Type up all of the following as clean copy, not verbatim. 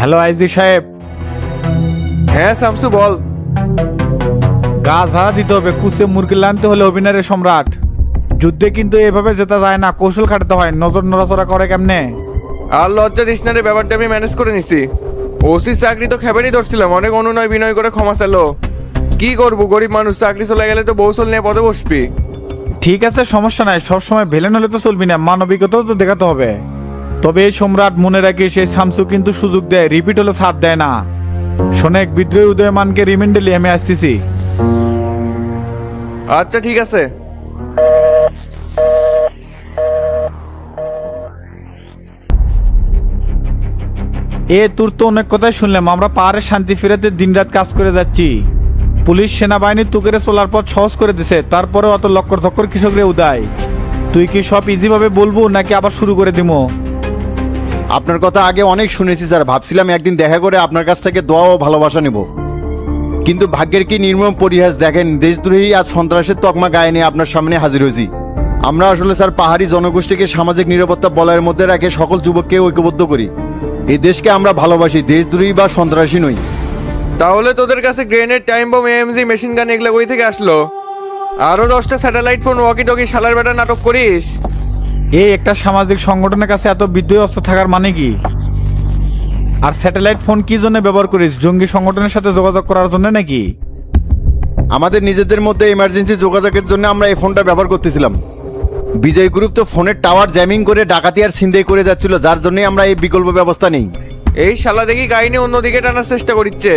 Hello IG সাহেব। হ্যাঁ শামসু বল। গা ঝাড়া দিতে হবে, কুচে মুরগি আনতে হলে অভিনয়ের সম্রাট। যুদ্ধে কিন্তু এভাবে জেতা যায় না, কৌশল খাটাতে হয়। নজর নড়াচড়া করে কেমনে? আর লজ্জা দিস না রে, ব্যাপারটা আমি ম্যানেজ করে নিছি। ওসি চাকরি তো খেবেরই ধরছিলাম, অনেক অনুনয় বিনয় করে ক্ষমা চালো। কি করবো, গরিব মানুষ, চাকরি চলে গেলে তো বউসল নিয়ে পদে বসবি। ঠিক আছে, সমস্যা নাই। সবসময় ভিলেন হলে তো চলবি না, মানবিকতাও তো দেখাতে হবে। তবে এই সম্রাট মনে রাখি, সেই শামসু কিন্তু সুযোগ দেয়, রিপিট হলে ছাড় দেয় না। শোনেক, বিদ্রোহী উদয়মানকে রিমান্ডে নিয়ে আমি আসতেছি। আচ্ছা ঠিক আছে। তোর তো অনেক কথাই শুনলাম। আমরা পাহাড়ে শান্তি ফেরাতে দিনরাত কাজ করে যাচ্ছি। পুলিশ সেনাবাহিনী তুকেরে চলার পথ সহজ করে দিছে, তারপরে অত লক্কর চক্কর কৃষক রে উদায়। তুই কি সব ইজি ভাবে বলবো নাকি আবার শুরু করে দিমো? আপনার কথা আগে অনেক শুনেছি স্যার, ভাবছিলাম একদিন দেখা করে আপনার কাছ থেকে দোয়া ও ভালোবাসা নেব। কিন্তু ভাগ্যের কি নির্মম পরিহাস দেখেন, দেশদ্রোহী আজ সন্ত্রাসের তকমা গায়ে নিয়ে আপনার সামনে হাজির হয়েছি। আমরা আসলে স্যার পাহাড়ি জনগোষ্ঠীকে সামাজিক নিরাপত্তা বলয়ের মধ্যে রেখে সকল যুবককে ঐক্যবদ্ধ করি। এই দেশকে আমরা ভালোবাসি, দেশদ্রোহী বা সন্ত্রাসী নই। তাহলে তোদের কাছে grenade, time bomb, AMG, machine gun এগুলো কই থেকে আসলো? আরো 10টা স্যাটেলাইট ফোন, ওয়াকি টকি শালার বেটা নাটক করিস? একটা সামাজিক সংগঠনের কাছে এত বিদ্রোহী অস্ত্র থাকার মানে কি? আর স্যাটেলাইট ফোন কি জন্য ব্যবহার করিস? জঙ্গি সংগঠনের সাথে যোগাযোগ করার জন্য নাকি? আমাদের নিজেদের মধ্যে ইমার্জেন্সি যোগাযোগের জন্য আমরা এই ফোনটা ব্যবহার করতেছিলাম। বিজয় গ্রুপ তো ফোনের টাওয়ার জ্যামিং করে ডাকাতি আর ছিনতাই করে যাচ্ছিল, যার জন্যই আমরা এই বিকল্প ব্যবস্থা নেই। এই শালা দেখি কাহিনী অন্যদিকে টানার চেষ্টা করিচ্ছে।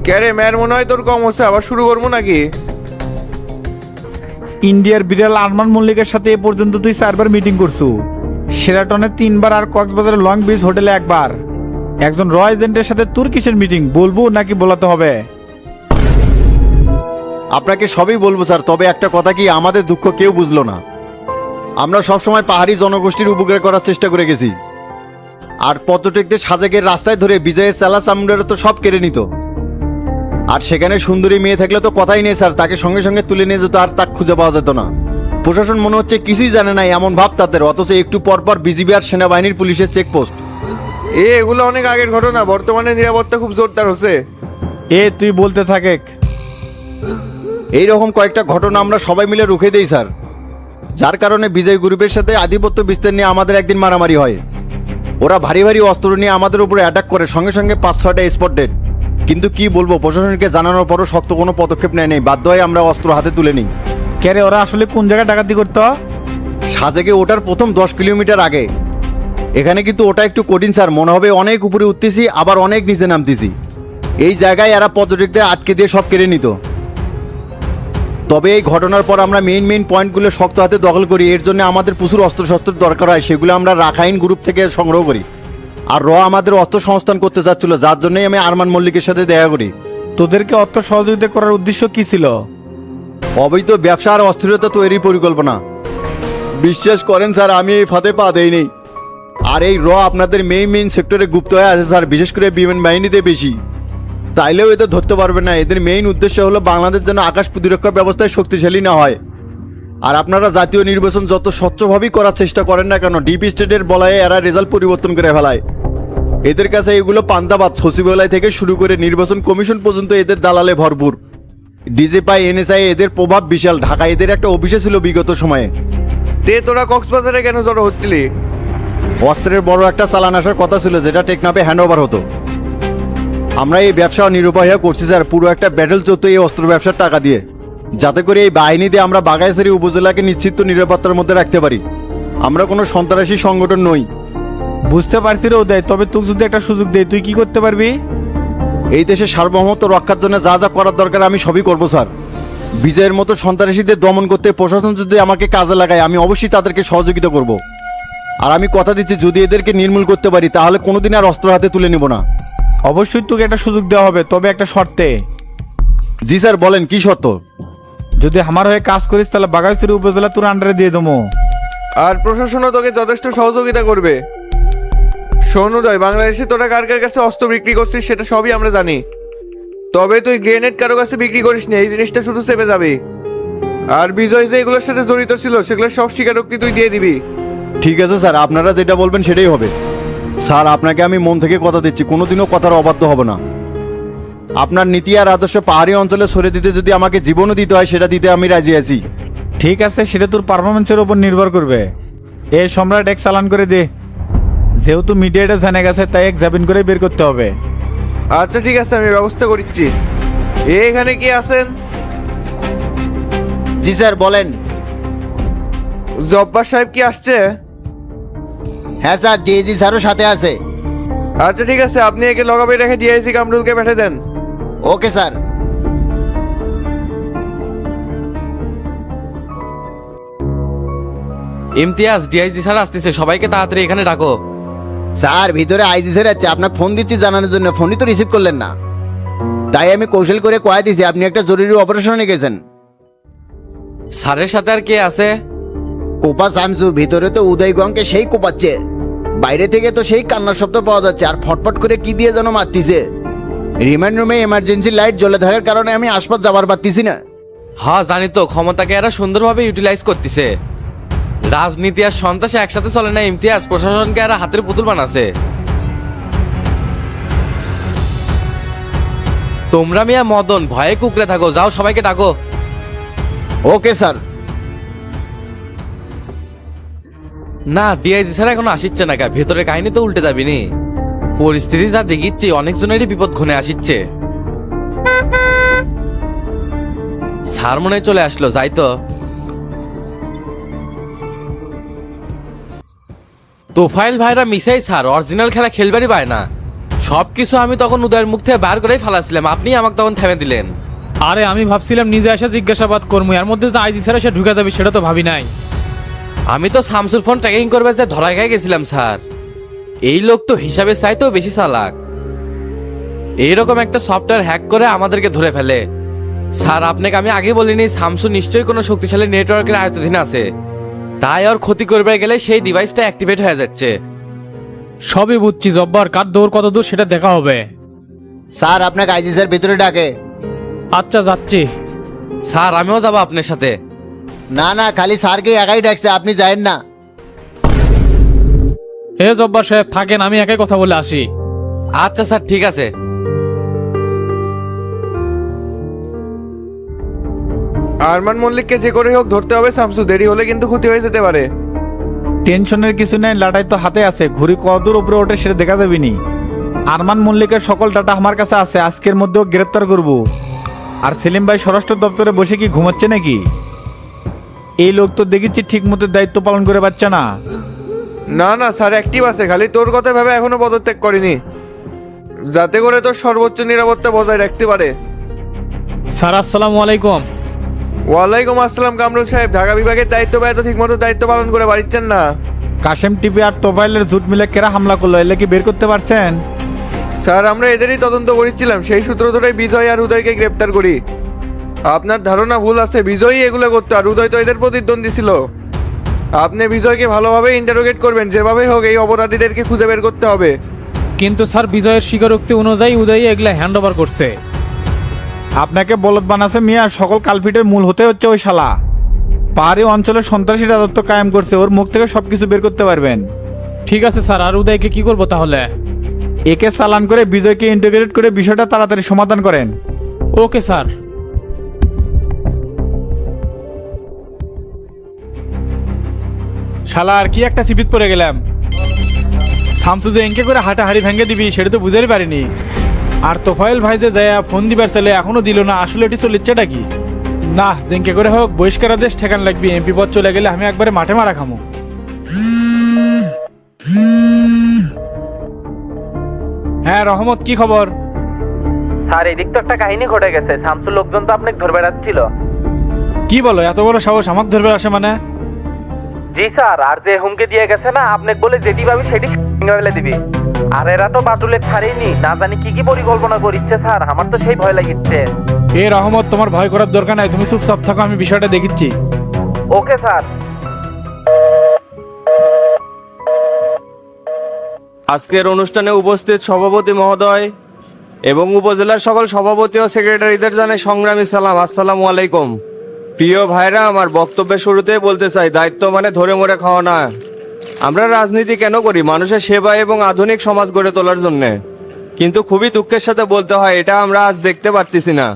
ক্যারে ম্যার, মনে হয় তোর কম হচ্ছে, আবার শুরু করবো নাকি? ইন্ডিয়ার বিড়াল আরমান মল্লিকের সাথে এ পর্যন্ত তুই 4বার মিটিং করছু। শেরাটনে 3বার আর কক্সবাজারের লং বিচ হোটেলে 1বার। একজন র এজেন্টের সাথে তোর কিসের মিটিং? বলবো নাকি বলাতে হবে? আপনাকে সবই বলবো স্যার, তবে একটা কথা কি, আমাদের দুঃখ কেউ বুঝলো না। আমরা সবসময় পাহাড়ি জনগোষ্ঠীর উপকার করার চেষ্টা করে গেছি। আর পর্যটকদের সাজেকের রাস্তায় ধরে বিজয়ের চালা চামড়ারা তো সব কেড়ে নিত। আর সেখানে সুন্দরী মেয়ে থাকলে তো কথাই নেই স্যার, তাকে সঙ্গে সঙ্গে তুলে নিয়ে যেত আর তাকে খুঁজে পাওয়া যেত না। প্রশাসন মনে হচ্ছে কিছুই জানে না এমন ভাব তাদের, অথচ একটু পরপর বিজিবি আর সেনাবাহিনীর পুলিশের চেকপোস্ট। এগুলো অনেক আগের ঘটনা, বর্তমানে নিরাপত্তা খুব জোরদার হচ্ছে। তুই বলতে থাকে। এইরকম কয়েকটা ঘটনা আমরা সবাই মিলে রুখে দেই স্যার, যার কারণে বিজয় গ্রুপের সাথে আধিপত্য বিস্তার নিয়ে আমাদের একদিন মারামারি হয়। ওরা ভারী ভারী অস্ত্র নিয়ে আমাদের উপরে অ্যাটাক করে, সঙ্গে সঙ্গে 5-6টা স্পট ডেড। কিন্তু কি বলবো, প্রশাসনকে জানানোর পরও শক্ত কোনো পদক্ষেপ নেয় নেই, বাধ্য হয়ে আমরা অস্ত্র হাতে তুলে নিই। ক্যারে ওরা আসলে কোন জায়গায় ডাকাতি করতো? সাজেকে ওটার প্রথম 10 কিলোমিটার আগে। এখানে কিন্তু ওটা একটু কঠিন স্যার, মনে হবে অনেক উপরে উঠতেছি আবার অনেক নিচে নামতেছি। এই জায়গায় এরা পর্যটকদের আটকে দিয়ে সব কেড়ে নিত। তবে এই ঘটনার পর আমরা মেইন পয়েন্টগুলো শক্ত হাতে দখল করি। এর জন্য আমাদের প্রচুর অস্ত্রশস্ত্রের দরকার হয়, সেগুলো আমরা রাখাইন গ্রুপ থেকে সংগ্রহ করি। আর আমাদের অস্ত্র সংস্থান করতে যাচ্ছিল, যার জন্যই আমি আরমান মল্লিকের সাথে দেখা করি। তোদেরকে অর্থ সহযোগিতা করার উদ্দেশ্য কি ছিল? অবৈধ ব্যবসা আর অস্থিরতা তৈরির পরিকল্পনা। বিশ্বাস করেন স্যার, আমি এই ফাঁদে পা দেইনি। আর এই আপনাদের মেইন সেক্টরে গুপ্ত হয়ে আছে স্যার, বিশেষ করে বিমান বাহিনীতে বেশি। চাইলেও এদের ধরতে পারবে না। এদের মেইন উদ্দেশ্য হলো বাংলাদেশ যেন আকাশ প্রতিরক্ষা ব্যবস্থায় শক্তিশালী না হয়। আর আপনারা জাতীয় নির্বাচন যত স্বচ্ছভাবেই করার চেষ্টা করেন না কেন, ডিপ স্টেটের বলায় এরা রেজাল্ট পরিবর্তন করে ফেলায়। এদের কাছে এগুলো পান্তাবাদ। সচিবালয় থেকে শুরু করে নির্বাচন কমিশন পর্যন্ত এদের দালালে ভরপুর। ডিজিপাই, এনএসআই এদের প্রভাব বিশাল। ঢাকা এদের একটা অফিসে ছিল বিগত সময়ে। তোরা কক্সবাজারে কেন জড়ো হচ্ছিলি? অস্ত্রের বড় একটা চালান আসার কথা ছিল, যেটা টেকনাফে হ্যান্ডওভার হতো। আমরা এই ব্যবসা নিরুপায় করছি স্যার, পুরো একটা ব্যাটেল চলতো এই অস্ত্র ব্যবসার টাকা দিয়ে, যাতে করে এই বাহিনী দিয়ে আমরা বাগাইছড়ি উপজেলাকে নিশ্চিত নিরাপত্তার মধ্যে রাখতে পারি। আমরা কোনো সন্ত্রাসী সংগঠন নই। বুঝতে পারছি রে উদয়, তবে তোকে যদি একটা সুযোগ দেয় তুই কি করতে পারবি? এই দেশের সার্বভৌমত্ব রক্ষার জন্য যা যা করার দরকার আমি সবই করবো স্যার। বিজয়ের মতো সন্ত্রাসীদের দমন করতে প্রশাসন যদি আমাকে কাজে লাগায়, আমি অবশ্যই তাদেরকে সহযোগিতা করব। আর আমি কথা দিচ্ছি, যদি এদেরকে নির্মূল করতে পারি তাহলে কোনোদিন আর অস্ত্র হাতে তুলে নিব না। অবশ্যই তোকে একটা সুযোগ দেওয়া হবে, তবে একটা শর্তে। জি স্যার, বলেন কি শর্ত? যদি আমার হয়ে কাজ করিস তাহলে বাগাইছড়ি উপজেলা তোর আন্ডারে দিয়ে দেবো। আর প্রশাসনও তোকে যথেষ্ট সহযোগিতা করবে। শোন উদয়, বাংলাদেশে তোরা কার কার কাছে অস্ত্র বিক্রি করছিস সেটা সবই আমরা জানি। তবে তুই গ্রেনেড কারো কাছে বিক্রি করিস না, এই জিনিসটা শুধু চেপে যাবে। আর বিজয় যে এগুলোর সাথে জড়িত ছিল সেগুলো সব স্বীকারোক্তি তুই দিয়ে দিবি। ঠিক আছে স্যার, আপনারা যেটা বলবেন সেটাই হবে। স্যার আপনাকে আমি মন থেকে কথা দিচ্ছি কোনোদিনও কথার অবাধ্য হব না। আপনার নীতি আর আদর্শ পাহাড়ি অঞ্চলে সরে দিতে যদি আমাকে জীবনও দিতে হয় সেটা দিতে আমি রাজি আছি। ঠিক আছে, সেটা তোর পারফরমেন্সের উপর নির্ভর করবে। এ সম্রাট এক চালান করে দে। যেহেতু মিডিয়াটা জেনে গেছে তাই এক জামিন করে বের করতে হবে। আচ্ছা ঠিক আছে, আমি ব্যবস্থা করছি। এখানে কি আছেন? জি স্যার বলেন। জব্বার সাহেব কি আসছে? হ্যাঁ স্যার, ডিএজি স্যারও সাথে আছে। আচ্ছা ঠিক আছে, আপনি একে লগাবে রেখে ডিআইসি কামরুলকে পাঠিয়ে দেন। Okay sir. Imtiaz, DIG sir আসতেছে, সবাইকে তাড়াতাড়ি এখানে ডাকো। স্যার ভিতরে আইজি স্যার আছে, আপনাকে ফোন দিচ্ছি জানানোর জন্য, ফোনই তো রিসিভ করলেন না। তাই আমি কৌশল করে কয়ে দিছি আপনি একটা জরুরি অপারেশনে গেছেন। স্যারের সাথে আর কে আছে? কোপা শামসু, ভিতরে তো উদয়গঙ্কে সেই কোপাচ্ছে, বাইরে থেকে তো সেই কান্নার শব্দ পাওয়া যাচ্ছে, আর ফটফট করে কি দিয়ে যেন মারতিছে। রিমান্ড রুমে এমার্জেন্সি লাইট জ্বলে থাকার কারণে আমি আশপাশ যাবার পারতেছি না। হ্যাঁ জানি তো, ক্ষমতাকে এরা সুন্দরভাবে ইউটিলাইজ করতেছে। রাজনীতি আর সন্ত্রাস একসাথে চলে না ইমতিয়াজ, প্রশাসনকে এরা হাতের পুতুল বানাচ্ছে। তোমরা মিয়া মদন ভয়ে কুকড়ে থাকো, যাও সবাইকে ডাকো। Okay sir. না, ডিআইজি স্যার এখনো আসিচ্ছে না কা, ভেতরের কাহিনী তো উল্টে যাবিনি। পরিস্থিতি যা দেখিচ্ছি অনেকজনেরই বিপদ ঘনে আসিচ্ছে। স্যার মনে হয় চলে আসলো, যাই তো। তোফাইল ভাইরা মিশাই স্যার অরিজিনাল খেলা খেলবারই পায় না। সবকিছু আমি তখন উদয়ের মুখ থেকে বার করেই ফালাছিলাম, আপনি আমাকে তখন থেমে দিলেন। আরে আমি ভাবছিলাম নিজে এসে জিজ্ঞাসাবাদ করবো, এর মধ্যে যে আইজি স্যার এসে ঢুকে যাবে সেটা তো ভাবি নাই। আমি তো শামসুর ফোন ট্র্যাকিং করবে যে ধরা খেয়ে গেছিলাম স্যার। এই লোক তো হিসাবে চাইতেও বেশি চালাক। এইরকম একটা সফটওয়্যার হ্যাক করে আমাদেরকে ধরে ফেলে। স্যার আপনাকে আমি আগে বলিনি, শামসু নিশ্চয়ই কোনো শক্তিশালী নেটওয়ার্কের আয়ত্তাধীন আছে, তাই ওর ক্ষতি করবে গেলে সেই ডিভাইসটা অ্যাক্টিভেট হয়ে যাচ্ছে। সবই বুঝছি জব্বার, কার দৌড় কত দূর সেটা দেখা হবে। স্যার আপনাকে আইজি স্যার ভিতরে ডাকে। আচ্ছা যাচ্ছি। স্যার আমিও যাবো আপনার সাথে। না না, খালি স্যারকে একাই ডাকছে, আপনি যায়েন না। এ জব্বার সাহেব থাকেন, আমি একাই কথা বলে আসি। আচ্ছা স্যার ঠিক আছে। আরমান মল্লিককে যে করে হোক ধরতে হবে শামসু, দেরি হলে কিন্তু ক্ষতি হয়ে যেতে পারে। টেনশনের কিছু নেই, লাটাই তো হাতে আছে, ঘুড়ি কতদূর উপরে ওঠে সেটা দেখা যাবে নি। আরমান মল্লিকের সকল ডাটা আমার কাছে আছে, আজকের মধ্যেও গ্রেপ্তার করব। আর সেলিম ভাই স্বরাষ্ট্র দপ্তরে বসে কি ঘুমাচ্ছে নাকি? এই লোক তো দেখেছি ঠিক মতো দায়িত্ব পালন করে পারছে না। না না স্যার অ্যাক্টিভ আছে, খালি তোর কথা ভেবে এখনো পদত্যাগ করেনি, যাতে করে তোর সর্বোচ্চ নিরাপত্তা বজায় রাখতে পারে। স্যার আসসালামু আলাইকুম। ওয়ালাইকুম আসসালাম কামরুল সাহেব, ঢাকা বিভাগের দায়িত্ব ব্যয় তো ঠিক মতো দায়িত্ব পালন করে পারছেন না। কাশেম টিভি আর তোফাইলের জুট মিলে কেরা হামলা করলো, এলে কি বের করতে পারছেন? স্যার আমরা এদেরই তদন্ত করেছিলাম, সেই সূত্র ধরেই বিজয় আর উদয়কে গ্রেপ্তার করি। আপনার ধারণা ভুল আছে, বিজয়ই এগুলো করতো আর উদয় তো এদের প্রতিদ্বন্দ্বী ছিল। আপনি বিজয়কে ভালোভাবে ইন্টারোগেট করবেন, যেভাবেই হোক এই অপরাধীদেরকে খুঁজে বের করতে হবে। কিন্তু স্যার বিজয়ের স্বীকারোক্তি অনুযায়ী উদয় এগুলা হ্যান্ড ওভার করছে। আপনাকে বলদ বানাছে মিয়া, সকল কালপিটের মূল হতে হচ্ছে ওই শালা। পাহাড়ি অঞ্চলে সন্ত্রাসী রাজত্ব কায়েম করছে, ওর মুখ থেকে সবকিছু বের করতে পারবেন। ঠিক আছে স্যার, আর উদয়কে কি করবো তাহলে? একে চালান করে বিজয়কে ইন্টিগ্রেট করে বিষয়টা তাড়াতাড়ি সমাধান করেন। Okay sir. শালা আর কি একটা সিপিত পড়ে গেলাম। শামসু যে এঁকে করে হাঁটাহাড়ি ভেঙে দিবি সেটা তো বুঝারই পারিনি। আর তোফাইল ভাই যে যায় ফোন দিবার চাইলে এখনো দিল না, আসলে এটি চলিচ্ছেটা কি? না, জেঙ্কে করে হোক বহিষ্কার আদেশ ঠেকান লাগবে, এমপি পদ চলে গেলে আমি একবারে মাঠে মারা খামো। হ্যাঁ রহমত, কি খবর? স্যার এদিক তো একটা কাহিনী ঘটে গেছে, শামসুর লোকজন তো আপনাকে ধরে বেড়াচ্ছিল। কি বলো, এত বড় সাহস আমাকে ধরবে আসে মানে? জি স্যার, আর যে হুমকে দিয়ে গেছে না আপনাকে বলে যেটি পাবি সেটি ফেলে দিবি। আর এরা তো বাটুলের ছাড়েইনি, না জানি কি কি পরিকল্পনা করিচ্ছে স্যার, আমার তো সেই ভয় লাগিচ্ছে। এ রহমত, তোমার ভয় করার দরকার নাই, তুমি চুপচাপ থাকো, আমি বিষয়টা দেখিচ্ছি। Okay sir. আজকের অনুষ্ঠানে উপস্থিত সভাপতি মহোদয় এবং উপজেলার সকল সভাপতি ও সেক্রেটারিদের জানাই সংগ্রামী সালাম, আসসালামু আলাইকুম। প্রিয় ভাইরা, আমার বক্তব্যের শুরুতেই বলতে চাই, দায়িত্ব মানে ধরে মরে খাওয়া না। আমরা রাজনীতি কেন করি? মানুষের সেবা এবং আধুনিক সমাজ গড়ে তোলার জন্যে। কিন্তু খুবই দুঃখের সাথে বলতে হয়, এটা আমরা আজ দেখতে পারতেছি না।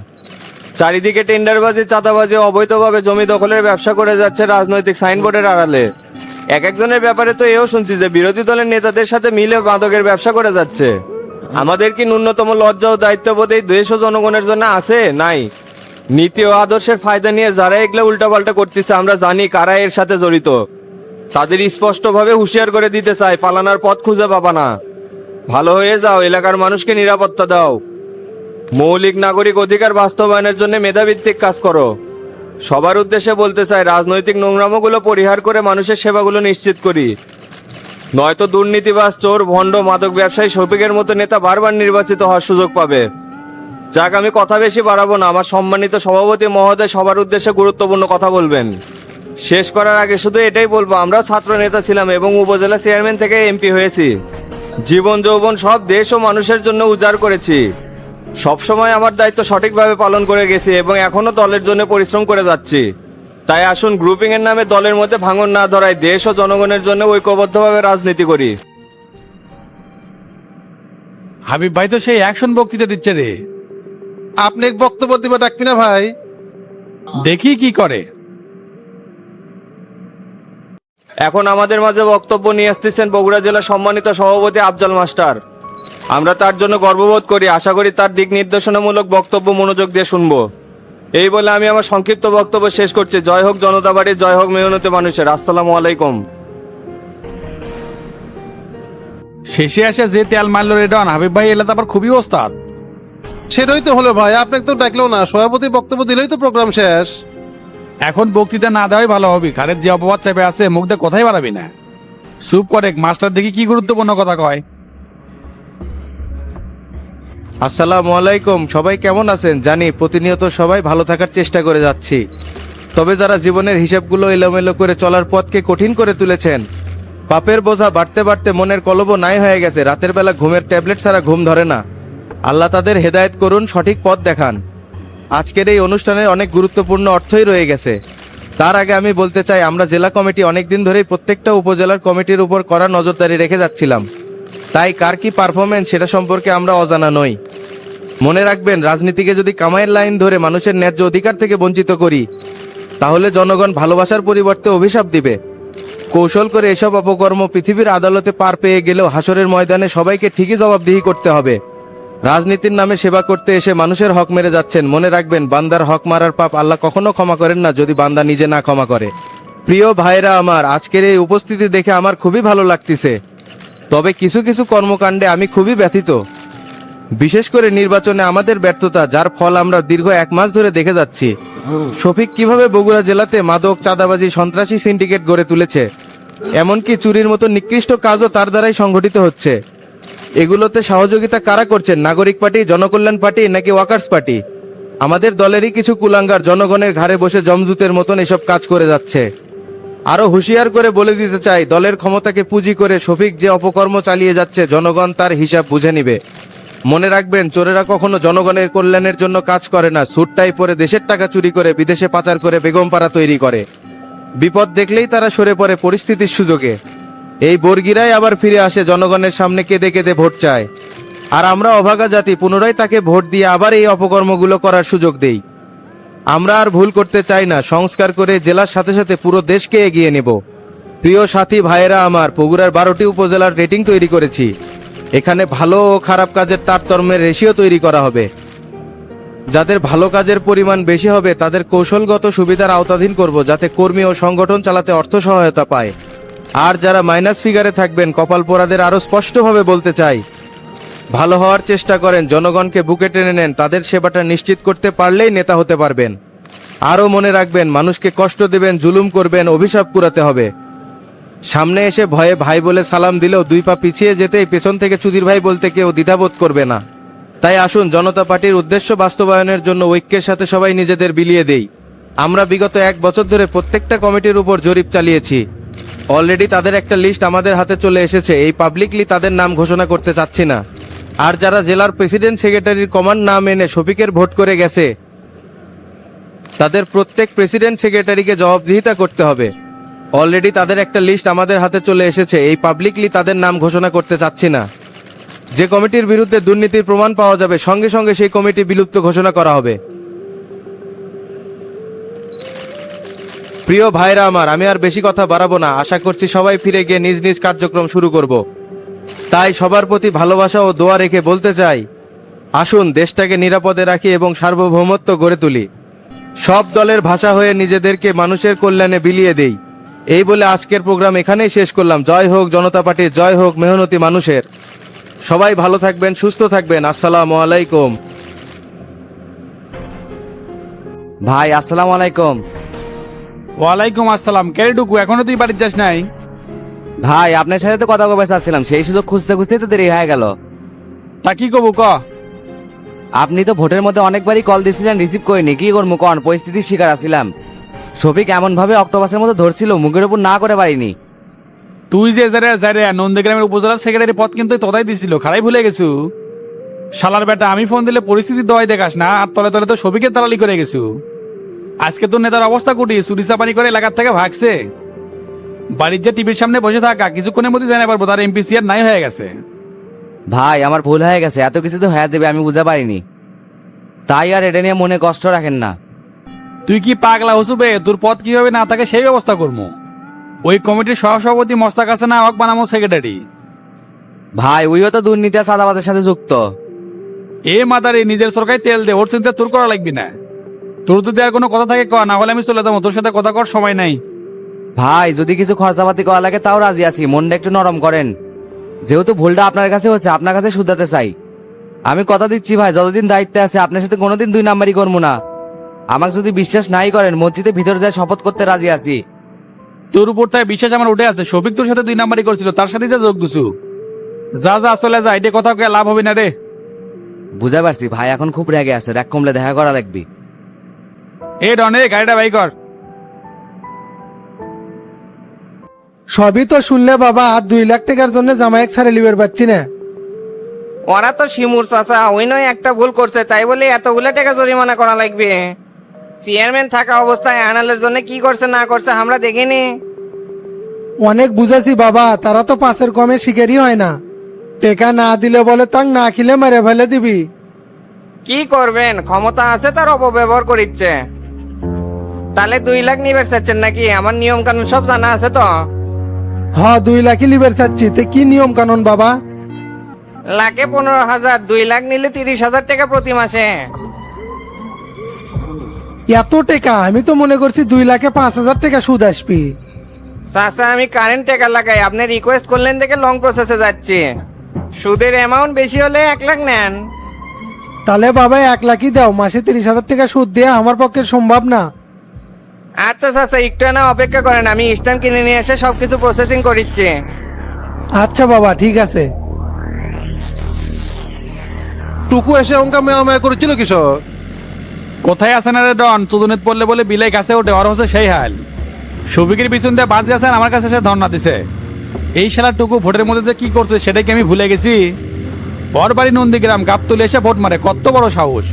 চারিদিকে টেন্ডারবাজি, চাঁদাবাজি, অবৈধভাবে জমি দখলের ব্যবসা করে যাচ্ছে রাজনৈতিক সাইনবোর্ডের আড়ালে। এক একজনের ব্যাপারে তো এও শুনছি যে বিরোধী দলের নেতাদের সাথে মিলে মাদকের ব্যবসা করে যাচ্ছে। আমাদের কি ন্যূনতম লজ্জা ও দায়িত্ববোধ এই দেশ ও জনগণের জন্য আছে? নাই। নীতি ও আদর্শের ফায়দা নিয়ে যারা এগুলো উল্টাপাল্টা করতেছে, আমরা জানি কারা এর সাথে জড়িত। তাদের স্পষ্টভাবে হুঁশিয়ার করে দিতে চাই, পালানোর পথ খুঁজে পাবা না। ভালো হয়ে যাও, এলাকার মানুষকে নিরাপত্তা দাও, মৌলিক নাগরিক অধিকার বাস্তবায়নের জন্য মেধাভিত্তিক কাজ করো। সবার উদ্দেশ্যে বলতে চাই, রাজনৈতিক নোংরামোগুলো পরিহার করে মানুষের সেবাগুলো নিশ্চিত করি। নয়তো দুর্নীতিবাজ, চোর, ভণ্ড, মাদক ব্যবসায়ী শফিকের মতো নেতা বারবার নির্বাচিত হওয়ার সুযোগ পাবে। যাক, আমি কথা বেশি বাড়াবো না। আমার সম্মানিত সভাপতি মহোদয় সবার উদ্দেশ্যে গুরুত্বপূর্ণ কথা বলবেন। শেষ করার আগে শুধু এটাই বলবো, আমরা ছাত্র নেতা ছিলাম এবং উপজেলা চেয়ারম্যান থেকে এমপি হয়েছি। জীবন যৌবন সব দেশ ও মানুষের জন্য উজাড় করেছি। সবসময় আমার দায়িত্ব সঠিকভাবে পালন করে গেছি এবং এখনো দলের জন্য পরিশ্রম করে যাচ্ছি। তাই আসুন, গ্রুপিং এর নামে দলের মধ্যে ভাঙন না ধরায় দেশ ও জনগণের জন্য ঐক্যবদ্ধভাবে রাজনীতি করি। হাবিব ভাই তো সেই অ্যাকশন বক্তৃতা দিচ্ছে রে, আপনি এক বক্তব্য দিবা ডাকবি না ভাই? দেখি কি করে। এখন আমাদের মাঝে বক্তব্য নিয়ে আসতেছেন বগুড়া জেলার সম্মানিত সভাপতি আফজাল মাস্টার। আমরা তার জন্য গর্ববোধ করি। আশা করি তার দিক নির্দেশনামূলক বক্তব্য মনোযোগ দিয়ে শুনবো। এই বলে আমি আমার সংক্ষিপ্ত বক্তব্য শেষ করছি। জয় হোক জনতা পার্টি, জয় হোক মেহনতি মানুষের। আসসালামু আলাইকুম। শেষে আসে যে তেল মারল রে ডন, হাবিব ভাই এলাকা আবার খুবই ওস্তাদ। সেটাই তো হলো ভাই, আপনাকে তো ডাকলো না, সভাপতি বক্তব্য দিলেই তো প্রোগ্রাম শেষ। এখন বক্তৃতা না দেওয়াই ভালো হবে, খালেদ যে অপবাদ চেপে আছে মুখ দিয়ে কথাই বাড়াবি না। চুপ করে, মাস্টার দেখি কি গুরুত্বপূর্ণ কথা কয়। আসসালামু আলাইকুম। সবাই কেমন আছেন? জানি প্রতিনিয়ত সবাই ভালো থাকার চেষ্টা করে যাচ্ছি, তবে যারা জীবনের হিসাবগুলো এলোমেলো করে চলার পথকে কঠিন করে তুলেছেন, পাপের বোঝা বাড়তে বাড়তে মনের কলবও নাই হয়ে গেছে, রাতের বেলা ঘুমের ট্যাবলেট ছাড়া ঘুম ধরে না, আল্লাহ তাদের হেদায়েত করুন, সঠিক পথ দেখান। আজকের এই অনুষ্ঠানের অনেক গুরুত্বপূর্ণ অর্থই রয়ে গেছে। তার আগে আমি বলতে চাই, আমরা জেলা কমিটি অনেকদিন ধরেই প্রত্যেকটা উপজেলার কমিটির উপর কড়া নজরদারি রেখে যাচ্ছিলাম। তাই কার কি পারফরমেন্স সেটা সম্পর্কে আমরা অজানা নই। মনে রাখবেন, রাজনীতিকে যদি কামাইয়ের লাইন ধরে মানুষের ন্যায্য অধিকার থেকে বঞ্চিত করি, তাহলে জনগণ ভালোবাসার পরিবর্তে অভিশাপ দিবে। কৌশল করে এসব অপকর্ম পৃথিবীর আদালতে পার পেয়ে গেলেও হাসরের ময়দানে সবাইকে ঠিকই জবাবদিহি করতে হবে। রাজনীতির নামে সেবা করতে এসে মানুষের হক মেরে যাচ্ছেন। মনে রাখবেন, বান্দার হক মারার পাপ আল্লাহ কখনো ক্ষমা করেন না যদি বান্দা নিজে না ক্ষমা করে। প্রিয় ভাইরা আমার, আজকের এই উপস্থিতি দেখে আমার খুবই ভালো লাগতেছে, তবে কিছু কিছু কর্মকাণ্ডে আমি খুবই ব্যথিত। বিশেষ করে নির্বাচনে আমাদের ব্যর্থতা, যার ফল আমরা দীর্ঘ 1 মাস ধরে দেখে যাচ্ছি। শফিক কিভাবে বগুড়া জেলাতে মাদক, চাঁদাবাজি, সন্ত্রাসী সিন্ডিকেট গড়ে তুলেছে, এমনকি চুরির মতো নিকৃষ্ট কাজও তার দ্বারাই সংঘটিত হচ্ছে। এগুলোতে সহযোগিতা কারা করছেন? নাগরিক পার্টি, জনকল্যাণ পার্টি নাকি ওয়াকার্স পার্টি? আমাদের দলেরই কিছু কুলাঙ্গার জনগণের ঘাড়ে বসে জমজুতের মতন এসব কাজ করে যাচ্ছে। আরো হুঁশিয়ার করে বলে দিতে চাই, দলের ক্ষমতাকে পুঁজি করে শফিক যে অপকর্ম চালিয়ে যাচ্ছে, জনগণ তার হিসাব বুঝে নিবে। মনে রাখবেন, চোরেরা কখনো জনগণের কল্যাণের জন্য কাজ করে না, স্যুটটাই পরে দেশের টাকা চুরি করে বিদেশে পাচার করে বেগমপাড়া তৈরি করে। বিপদ দেখলেই তারা সরে পড়ে পরিস্থিতির সুযোগে। এই বর্গিরাই আবার ফিরে আসে জনগণের সামনে কেঁদে কেঁদে ভোট চায়, আর আমরা অভাগা জাতি পুনরায় তাকে ভোট দিয়ে আবার এই অপকর্মগুলো করার সুযোগ দেই। আমরা আর ভুল করতে চাই না, সংস্কার করে জেলার সাথে সাথে পুরো দেশকে এগিয়ে নেব। প্রিয় সাথী ভাইয়েরা আমার, বগুড়ার 12টি উপজেলার রেটিং তৈরি করেছি। এখানে ভালো ও খারাপ কাজের তারতম্যের রেশিও তৈরি করা হবে। যাদের ভালো কাজের পরিমাণ বেশি হবে তাদের কৌশলগত সুবিধার আওতাধীন করব, যাতে কর্মী ও সংগঠন চালাতে অর্থ সহায়তা পায়। আর যারা মাইনাস ফিগারে থাকবেন, কপাল পোড়াদের আরো স্পষ্টভাবে বলতে চাই, ভালো হওয়ার চেষ্টা করেন, জনগণকে বুকে টেনে নেন, তাদের সেবাটা নিশ্চিত করতে পারলেই নেতা হতে পারবেন। আরও মনে রাখবেন, মানুষকে কষ্ট দেবেন, জুলুম করবেন, অভিশাপ কুড়াতে হবে। সামনে এসে ভয়ে ভাই বলে সালাম দিলেও 2 পা পিছিয়ে যেতেই পেছন থেকে চুদির ভাই বলতে কেউ দ্বিধাবোধ করবে না। তাই আসুন, জনতা পার্টির উদ্দেশ্য বাস্তবায়নের জন্য ঐক্যের সাথে সবাই নিজেদের বিলিয়ে দেই। আমরা বিগত 1 বছর ধরে প্রত্যেকটা কমিটির উপর জরিপ চালিয়েছি। অলরেডি তাদের একটা লিস্ট আমাদের হাতে চলে এসেছে। এই পাবলিকলি তাদের নাম ঘোষণা করতে চাচ্ছি না। আর যারা জেলার প্রেসিডেন্ট সেক্রেটারির কমান্ড না মেনে শফিকের ভোট করে গেছে, তাদের প্রত্যেক প্রেসিডেন্ট সেক্রেটারিকে জবাবদিহিতা করতে হবে। অলরেডি তাদের একটা লিস্ট আমাদের হাতে চলে এসেছে। এই পাবলিকলি তাদের নাম ঘোষণা করতে চাচ্ছি না। যে কমিটির বিরুদ্ধে দুর্নীতির প্রমাণ পাওয়া যাবে সঙ্গে সঙ্গে সেই কমিটি বিলুপ্ত ঘোষণা করা হবে। প্রিয় ভাইরা আমার, আমি আর বেশি কথা বাড়াবো না। আশা করছি সবাই ফিরে গিয়ে নিজ নিজ কার্যক্রম শুরু করব। তাই সবার প্রতি ভালোবাসা ও দোয়া রেখে বলতে চাই, আসুন দেশটাকে নিরাপদে রাখি এবং সার্বভৌমত্ব গড়ে তুলি। সব দলের ভাষা হয়ে নিজেদেরকে মানুষের কল্যাণে বিলিয়ে দেই। এই বলে আজকের প্রোগ্রাম এখানেই শেষ করলাম। জয় হোক জনতা পার্টির, জয় হোক মেহনতি মানুষের। সবাই ভালো থাকবেন, সুস্থ থাকবেন। আসসালামু আলাইকুম। ভাই আসসালামু আলাইকুম। ওয়ালাইকুম আসসালাম। কেড়েটুকু এখনো তুই বাড়িতে যাস নাই? ভাই আপনার সাথে তো কথা কবে চাচ্ছিলাম, সেই সুযোগ খুঁজতে খুঁজতে তো দেরি হয়ে গেল। তা কি কবু ক? আপনি তো ভোটের মধ্যে অনেকবারই কল দিয়েছিলেন, রিসিভ করিনি। কি করবো কন, পরিস্থিতির শিকার আছিলাম। শফিক এমন ভাবে অক্টোপাসের মতো ধরছিল, মুখের উপর না করে পারিনি। তুই যে যারে নন্দীগ্রামের উপজেলার সেক্রেটারি পদ কিন্তু তোদাই দিছিল, খারাই ভুলে গেছু। শালার বেটা, আমি ফোন দিলে পরিস্থিতি দোয়াই দেখাস না, আর তলে তলে তো শফিকের দালালি করে গেছু। আজকে তোর নেতার অবস্থা কুটি, চুরিচা পানি করে এলাকার থেকে ভাগছে। বাড়ির যে টিভির সামনে বসে থাকা, কিছুক্ষণের মধ্যে জানা পারবো তার এমপি সিআর নাই হয়ে গেছে। ভাই আমার ভুল হয়ে গেছে, এত কিছু তো হয়ে যাবে আমি বুঝতে পারিনি। তাই আর এটা নিয়ে মনে কষ্ট রাখেন না। তুই কি পাগলা হসুবে? তোর পদ কিভাবে না থাকে সেই ব্যবস্থা করবো। ওই কমিটির সহসভাপতি মস্তাক আছে না, হক বানামো সেক্রেটারি। ভাই ওইও তো দুর্নীতি আর চাঁদাবাজের সাথে যুক্ত। এ মাদারে, নিজের সরকারি তেল দে, ওর চিন্তা তোর করা লাগবি না। তোর যদি আর কোনো কথা থাকে ক, না হলে আমি চলে যাবো। তোর সাথে কথা কর সময় নাই। ভাই যদি কিছু খরচাপাতি করা লাগে তাও রাজি আছি, মনটা একটু নরম করেন। যেহেতু ভুলটা আপনার কাছে হচ্ছে, আপনার কাছে শুধাতে চাই। আমি কথা দিচ্ছি ভাই, যতদিন দায়িত্বে আছে আপনার সাথে কোনোদিন দুই নাম্বারই করবো না। আমাকে যদি বিশ্বাস নাই করেন, মসজিদের ভিতরে যায় শপথ করতে রাজি আছি। তোর উপর তাই বিশ্বাস আমার উঠে আছে। শফিক তোর সাথে দুই নাম্বারই করছিল, তার সাথে যা যোগ দিছু। যা যা চলে যা, এটা কথা কে লাভ হবে না রে। বুঝতে পারছি ভাই, এখন খুব রেগে আছে, রাগ কমলে দেখা করা লাগবে। এ ডনে, গাড়িটা বাই কর। সবই তো শুনলে বাবা, আর 2 লাখ টাকার জন্য জামাইক ছাড়ে লিবার পাচ্ছি না। ওরা তো শিমুর চাচা, ওই নয় একটা ভুল করছে তাই বলে এতগুলো টাকা জরিমানা করা লাগবে? চেয়ারম্যান থাকা অবস্থায় আনালের জন্য কি করছে না করছে আমরা দেখিনি। অনেক বুঝাছি বাবা, তারা তো 5-এর কমে শিকারই হয় না। টেকা না দিলে বলে তাং না খিলে মেরে ফেলে দিবি। কি করবেন, ক্ষমতা আছে তার অপব্যবহার করিচ্ছে। তাহলে 2 লাখ নিবে চাচ্ছেন নাকি? আমার নিয়ম কানুন সব জানা আছে তো। 2 লাখই লিবার চাচ্ছি, তে কি নিয়ম কানুন বাবা? লাখে 15,000, 2 লাখ নিলে 30,000 টাকা প্রতি মাসে। এত টাকা? আমি তো মনে করছি 2 লাখে 5,000 টাকা সুদ আসবি। চাচা আমি কারেন্ট টাকা লাগাই, আপনি রিকোয়েস্ট করলেন দেখে লং প্রসেসে যাচ্ছি। সুদের অ্যামাউন্ট বেশি হলে 1 লাখ নেন। তাহলে বাবা 1 লাখই দাও, মাসে 30,000 টাকা সুদ দেয়া আমার পক্ষে সম্ভব না। আচ্ছা চাচা একটু না অপেক্ষা করেন, আমি স্ট্যাম্প কিনে নিয়ে এসে সবকিছু প্রসেসিং করিচ্ছি। আচ্ছা বাবা ঠিক আছে। টুকু এসে অঙ্কা মেয়া মেয়া করেছিল কিশোর। কোথায় আছেন রে ডন? চুদুনিত পড়লে বলে বিলাই কাছে ওঠে, ওর হচ্ছে সেই হাল। শফিকের পিছন দিয়ে বাজ গেছেন, আমার কাছে সে ধর্ণা দিছে। এই শালা টুকু ভোটের মধ্যে যে কি করছে সেটাই কি আমি ভুলে গেছি? ওর বাড়ি নন্দীগ্রাম, গাবতলি এসে ভোট মারে, কত বড় সাহস!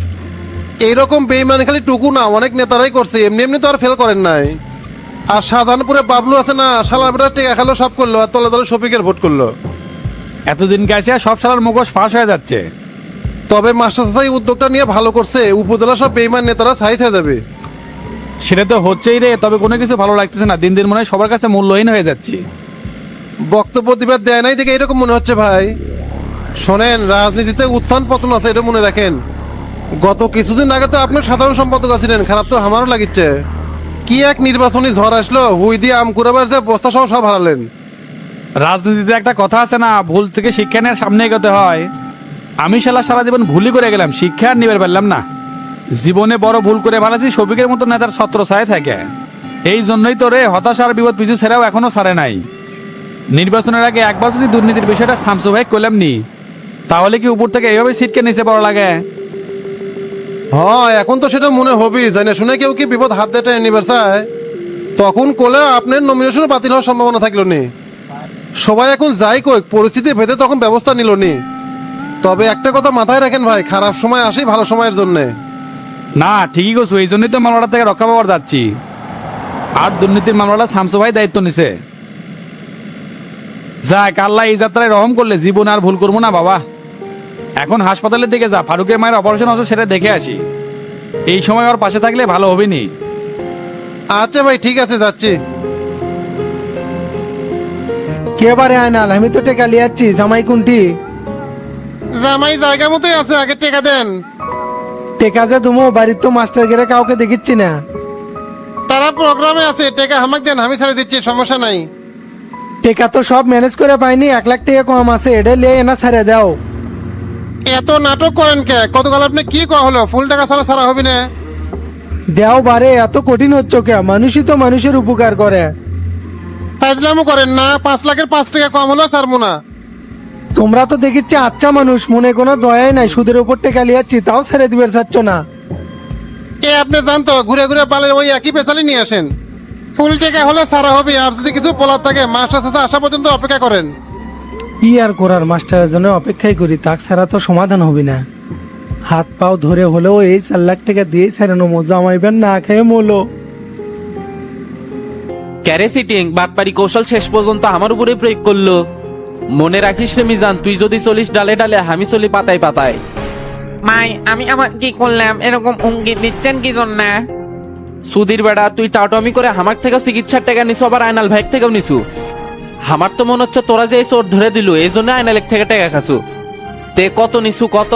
এইরকম বেইমান খালি টুকু না, অনেক নেতারাই করছে, এমনি এমনি তো আর ফেল করেন নাই। আর সাধারণপুরে বাবলু আছে না, শালার বেটা টেকা খেলো সব করলো, আর তলে তলে শফিকের ভোট করলো। এতদিন গেছে সব শালার মুখোশ ফাঁস হয়ে যাচ্ছে। তবে মাস্টার সাহেব উদ্যোগটা নিয়ে ভালো করছে, উপজেলা সব বেইমান নেতারা সাইজ হয়ে যাবে। সেটা তো হচ্ছেই রে, তবে কোনো কিছু ভালো লাগতেছে না। দিন দিন মনে হয় সবার কাছে মূল্যহীন হয়ে যাচ্ছি। বক্তব্য দিবার দেয় নাই দেখে এরকম মনে হচ্ছে ভাই। শোনেন, রাজনীতিতে উত্থান পতন আছে, এটা মনে রাখেন। গত কিছুদিন আগে তো আপনি সাধারণ সম্পাদক আছিলেন, খারাপ তো আমারও লাগিচ্ছে। কি এক নির্বাচনী ঝড় আসলো, হুই দিয়ে আম কুড়াবার যে বস্তা সহ সব হারালেন। রাজনীতিতে একটা কথা আছে না, ভুল থেকে শিক্ষা নেওয়ার সামনে এগোতে হয়। আমি সারা জীবন ভুলই করে গেলাম, শিক্ষা আর নিবার পারলাম না। জীবনে বড় ভুল করে ভালাছি, শফিকের মতো নেতার ছত্র ছায় থাকে। এই জন্যই তো রে হতাশার বিপদ পিছু ছেড়াও এখনো ছাড়ে নাই। নির্বাচনের আগে একবার যদি দুর্নীতির বিষয়টা শামসু ভাই করলাম নি, তাহলে কি উপর থেকে এইভাবে সিটকে নিচে পড়া লাগে? হ্যাঁ, এখন তো সেটা মনে হবি, জানে শুনে কেউ কি বিপদ হাত দেটা নিবার চায়, তখন কোলে আপনার নমিনেশন বাতিল হওয়ার সম্ভাবনা থাকলো নি। সবাই এখন যাই কই, পরিস্থিতি ভেদে তখন ব্যবস্থা নিল নি। তবে একটা কথা মাথায় রাখেন ভাই, খারাপ সময় আসে ভালো সময়ের জন্য। না ঠিকই করছো, এই জন্যই তো মামলাটা থেকে রক্ষা পাওয়ার যাচ্ছি। আর দুর্নীতির মামলাটা শামসু ভাই দায়িত্ব নিছে। যাক, আল্লাহ এই যাত্রায় রহম করলে জীবন আর ভুল করবো না বাবা। এখন হাসপাতালের দিকে যা, ফারুকের মায়ের অপারেশন আছে সেটা দেখে আসি। এই সময় ওর পাশে থাকলে ভালো হবে নি। আচ্ছা ভাই, ঠিক আছে, যাচ্ছি। কে বারে আয়নাল, আমি তো টেকা লিয়াচ্ছি, জামাই কোনটি? জামাই জায়গা মতোই আছে, আগে টেকা দেন। টেকা যে তুমি বাড়ির তো মাস্টার গেরে কাউকে দেখিচ্ছি না। তারা প্রোগ্রামে আছে, টেকা হামাক দেন, আমি ছেড়ে দিচ্ছি, সমস্যা নাই। টেকা তো সব ম্যানেজ করে পাইনি, 1 লাখ টাকা কম আছে, এটা লিয়ে এনা ছাড়ে দাও। এত নাটক করেন কে? গতকাল আপনি কি কয়া হলো ফুল টাকা ছাড়া ছাড়া হবে না? দেও বারে, এত কঠিন হচ্ছে কে? মানুষই তো মানুষের উপকার করে। ফাজলামো করেন না, 5 লাখের 5 টাকা কম হলো ছাড়বো না। তোমরা তো দেখিচ্ছি আচ্ছা মানুষ, মনে কোনো দয়াই নাই, সুদের উপর টেকা লিয়াচ্ছি তাও ছেড়ে দিবে চাচ্ছ না। এ আপনি জানতো ঘুরে ঘুরে পালের ওই একই পেছালি নিয়ে আসেন। ফুল টাকা হলে ছাড়া হবে, আর যদি কিছু পলার থাকে মাস্টার চাচা আসা পর্যন্ত অপেক্ষা করেন। কি আর করার, মাস্টারের জন্য অপেক্ষাই করি, তাক ছাড়া তো সমাধান হবে না। হাত পাও ধরে হলেও এই 4 লাখ টাকা দিয়েই ছাড়ানো, জামাইবেন না খেয়ে মলো। ক্যারে সিটিং বাটপারি কৌশল শেষ পর্যন্ত আমার উপরে প্রয়োগ করলো। মনে রাখিস রে মিজান, তুই যদি চলিস ডালে ডালে, আমি চলি পাতায় পাতায়। মাই আমি আমার কি করলাম? এরকম হুমকি দিচ্ছেন কি জন্য? সুধীর বেড়া, তুই টাউটামি করে আমার থেকে চিকিৎসার টাকা নিছু, আবার আয়নাল ভাই থেকেও নিছু। আমার তো মনে হচ্ছে তোরা যে এই চোর ধরে দিল এই জন্য আয়নালের থেকে টাকা খাসু। তে কত নিছু কত?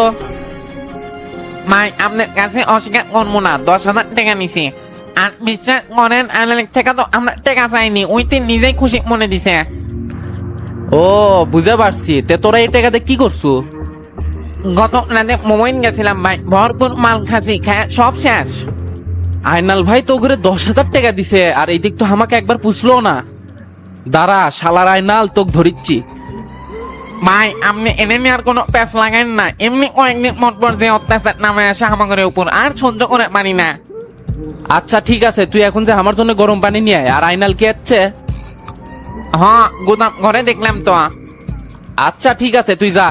মাই আপনার কাছে অস্বীকার করবো না, 10,000 টাকা নিছি। আর বিশ্বাস করেন আনালিক থেকে তো আমরা টাকা চাইনি, ওই তিন নিজেই খুশি মনে দিছে। ও বুঝতে পারছি, তে তোরা এই টাকাতে কি করছু? গত রাতে মোবাইল গেছিলাম ভাই, ভরপুর মাল খাসি, খায় সব শেষ। আয়নাল ভাই তো ঘুরে 10,000 টাকা দিছে, আর এই দিক তো আমাকে একবার পুছলো না। দাঁড়া শালার আয়নাল, তোকে ধরিচ্ছি। ভাই আপনি এনে নেওয়ার কোনো প্যাস লাগান না, এমনি কয়েকদিন পর যে অত্যাচার নামে আসে আমাদের উপর আর সহ্য করে পারি না। আচ্ছা ঠিক আছে, তুই এখন যে আমার জন্য গরম পানি নিয়ে আয়। আর আয়নাল কি আছে? হ্যাঁ, গোদাম ঘরে দেখলাম তো। আচ্ছা ঠিক আছে, তুই যা।